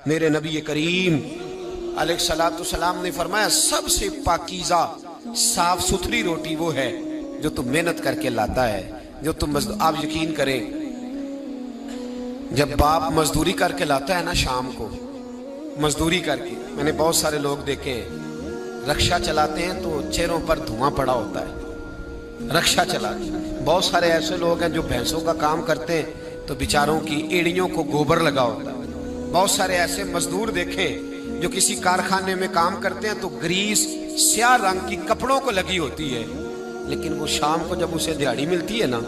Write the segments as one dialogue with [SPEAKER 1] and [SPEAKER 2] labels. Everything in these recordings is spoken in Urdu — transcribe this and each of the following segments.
[SPEAKER 1] میرے نبی کریم علیہ السلام نے فرمایا سب سے پاکیزہ صاف ستھری روٹی وہ ہے جو تم محنت کر کے لاتا ہے، جو تم آپ یقین کریں جب باپ مزدوری کر کے لاتا ہے نا، شام کو مزدوری کر کے، میں نے بہت سارے لوگ دیکھے ہیں رکشہ چلاتے ہیں تو چہروں پر دھواں پڑا ہوتا ہے، رکشہ چلاتے ہیں۔ بہت سارے ایسے لوگ ہیں جو بھینسوں کا کام کرتے ہیں تو بیچاروں کی ایڑیوں کو گوبر لگا ہوتا ہے۔ بہت سارے ایسے مزدور دیکھے جو کسی کارخانے میں کام کرتے ہیں تو گریس سیاہ رنگ کی کپڑوں کو لگی ہوتی ہے، لیکن وہ شام کو جب اسے دیہاڑی ملتی ہے نا،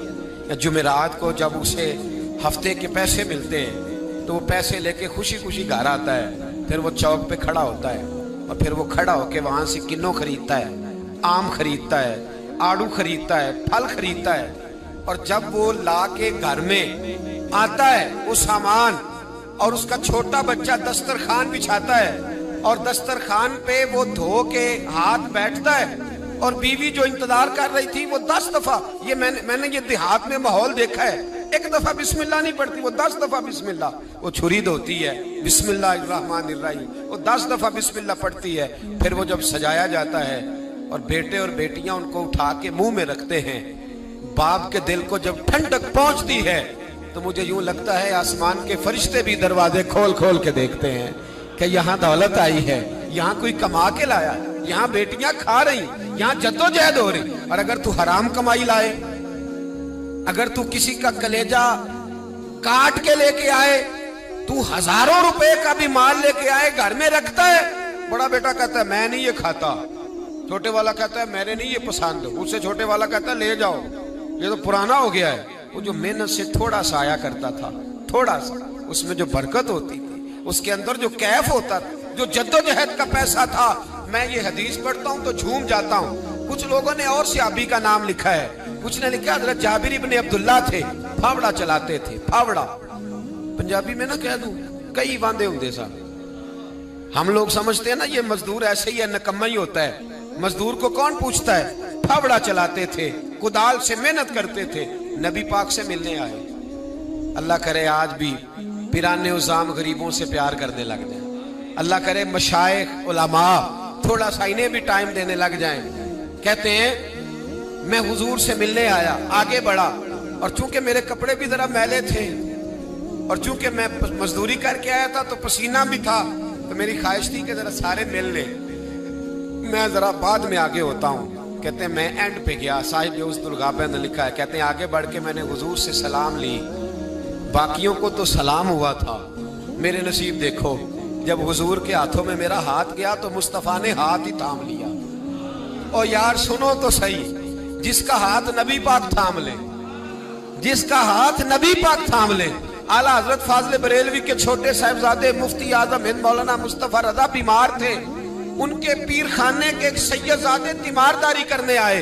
[SPEAKER 1] یا جمعرات کو جب اسے ہفتے کے پیسے ملتے ہیں تو وہ پیسے لے کے خوشی خوشی گھر آتا ہے، پھر وہ چوک پہ کھڑا ہوتا ہے اور پھر وہ کھڑا ہو کے وہاں سے کنوں خریدتا ہے، آم خریدتا ہے، آڑو خریدتا ہے، پھل خریدتا ہے، اور جب وہ لا کے گھر میں آتا ہے وہ سامان اور اس کا چھوٹا بچہ دسترخوان بچھاتا ہے اور دسترخوان پہ وہ دھو کے ہاتھ بیٹھتا ہے، اور بیوی جو انتظار کر رہی تھی وہ 10 دفعہ، یہ میں نے یہ دیہات میں ماحول دیکھا ہے، ایک دفعہ بسم اللہ نہیں پڑھتی، وہ 10 دفعہ بسم اللہ، وہ چھری دھوتی ہے بسم اللہ الرحمن الرحیم، وہ 10 دفعہ بسم اللہ پڑھتی ہے، پھر وہ جب سجایا جاتا ہے اور بیٹے اور بیٹیاں ان کو اٹھا کے منہ میں رکھتے ہیں، باپ کے دل کو جب ٹھنڈک پہنچتی ہے تو مجھے یوں لگتا ہے آسمان کے فرشتے بھی دروازے کھول کھول کے دیکھتے ہیں کہ یہاں دولت آئی ہے، یہاں کوئی کما کے لایا، یہاں بیٹیاں کھا رہی، یہاں جدوجہد ہو رہی۔ اور اگر تو حرام کمائی لائے، اگر تو کسی کا کلیجہ کاٹ کے لے کے آئے، تو ہزاروں روپے کا بھی مال لے کے آئے گھر میں رکھتا ہے، بڑا بیٹا کہتا ہے میں نہیں یہ کھاتا، چھوٹے والا کہتا ہے میرے نہیں یہ پسند، اس سے چھوٹے والا کہتا ہے لے جاؤ یہ تو پرانا ہو گیا ہے۔ وہ جو محنت سے تھوڑا سا آیا کرتا تھا، تھوڑا سا، اس میں جو برکت ہوتی تھی، اس کے اندر جو کیف ہوتا تھا، جو جدوجہد کا پیسہ تھا، میں یہ حدیث پڑھتا ہوں تو جھوم جاتا ہوں۔ کچھ لوگوں نے اور صحابی کا نام لکھا ہے، کچھ نے لکھا حضرت جابر ابن عبداللہ تھے، پھاوڑا چلاتے تھے، پھاوڑا پنجابی میں نہ کہہ دوں کئی باندھے ہوتے سا، ہم لوگ سمجھتے ہیں نا یہ مزدور ایسے ہی ہے، نکمہ ہی ہوتا ہے، مزدور کو کون پوچھتا ہے؟ پھاوڑا چلاتے تھے، کدال سے محنت کرتے تھے، نبی پاک سے ملنے آئے۔ اللہ کرے آج بھی پیرانے عظام غریبوں سے پیار کرنے لگ جائیں، اللہ کرے مشائخ علماء تھوڑا سا انہیں بھی ٹائم دینے لگ جائیں۔ کہتے ہیں میں حضور سے ملنے آیا، آگے بڑھا، اور چونکہ میرے کپڑے بھی ذرا میلے تھے اور چونکہ میں مزدوری کر کے آیا تھا تو پسینہ بھی تھا، تو میری خواہش تھی کہ ذرا سارے مل لیں، میں ذرا بعد میں آگے ہوتا ہوں۔ کہتے ہیں میں اینڈ پہ گیا، صاحب یوسف الغابہ نے لکھا ہے، کہتے ہیں آگے بڑھ کے میں نے حضور سے سلام لی، باقیوں کو تو سلام ہوا تھا، میرے نصیب دیکھو جب حضور کے ہاتھوں میں میرا ہاتھ گیا تو مصطفیٰ نے ہاتھ ہی تھام لیا۔ اور یار سنو تو صحیح، جس کا ہاتھ نبی پاک تھام لے، جس کا ہاتھ نبی پاک تھام لے۔ اعلیٰ حضرت فاضل بریلوی کے چھوٹے صاحبزادے مفتی اعظم ہند مولانا مصطفیٰ رضا بیمار تھے، ان کے پیر خانے کے ایک سیدزادے تیمارداری کرنے آئے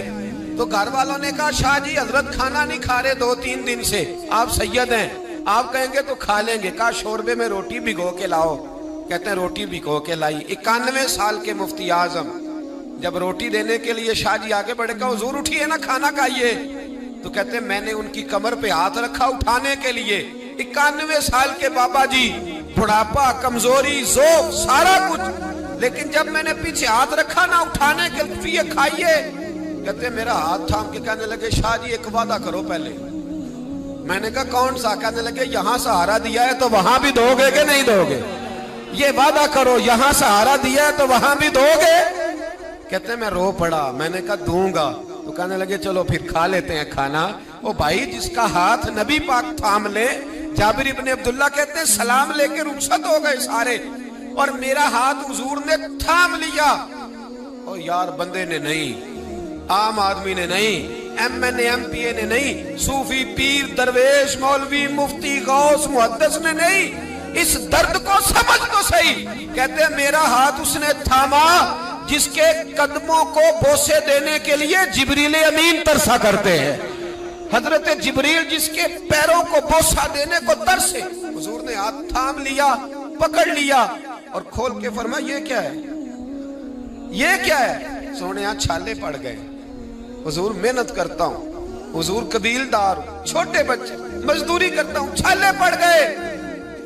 [SPEAKER 1] تو گھر والوں نے کہا شاہ جی حضرت کھانا نہیں کھا رہے 2-3 دن سے، آپ سید ہیں، آپ کہیں گے تو کھا لیں گے۔ کہا شوربے میں روٹی بھگو کے لاؤ، کہتے ہیں روٹی بھگو کے لائی۔ 91 سال کے مفتی اعظم جب روٹی دینے کے لیے شاہ جی آگے بڑھے، کہا حضور اٹھیے نا کھانا کھائیے، تو کہتے ہیں میں نے ان کی کمر پہ ہاتھ رکھا اٹھانے کے لیے۔ 91 سال کے بابا جی، بڑھاپا، کمزوری، ذوق، سارا کچھ، لیکن جب میں نے پیچھے ہاتھ رکھا نا اٹھانے کے لیے کھائیے، کہتے ہیں میرا ہاتھ تھام کے کہنے لگے شاہ جی ایک وعدہ کرو پہلے۔ میں نے کہا کون سا؟ کہنے لگے یہاں سہارا دیا ہے تو وہاں بھی دو گے کہ نہیں دو گے؟ یہ وعدہ کرو، یہاں سہارا دیا ہے تو وہاں بھی دو گے؟ کہتے ہیں میں رو پڑا، میں نے کہا دوں گا، تو کہنے لگے چلو پھر کھا لیتے ہیں کھانا۔ او بھائی جس کا ہاتھ نبی پاک تھام لے، جابر ابن عبداللہ کہتے ہیں سلام لے کے رخصت ہو گئے سارے، اور میرا ہاتھ حضور نے تھام لیا۔ اور یار بندے نے نہیں، عام آدمی نے نہیں، M N A M P A نے نہیں، صوفی پیر درویش مولوی مفتی غوث محدث نے نہیں، اس درد کو سمجھ تو صحیح۔ کہتے ہیں میرا ہاتھ اس نے تھاما جس کے قدموں کو بوسے دینے کے لیے جبریل امین ترسا کرتے ہیں، حضرت جبریل جس کے پیروں کو بوسہ دینے کو ترسے، حضور نے ہاتھ تھام لیا، پکڑ لیا اور کھول کے فرمایا یہ کیا ہے، یہ کیا ہے؟ سونے یہاں چھالے پڑ گئے، حضور محنت کرتا ہوں، حضور قبیلدار ہوں، چھوٹے بچے مزدوری کرتا ہوں، چھالے پڑ گئے۔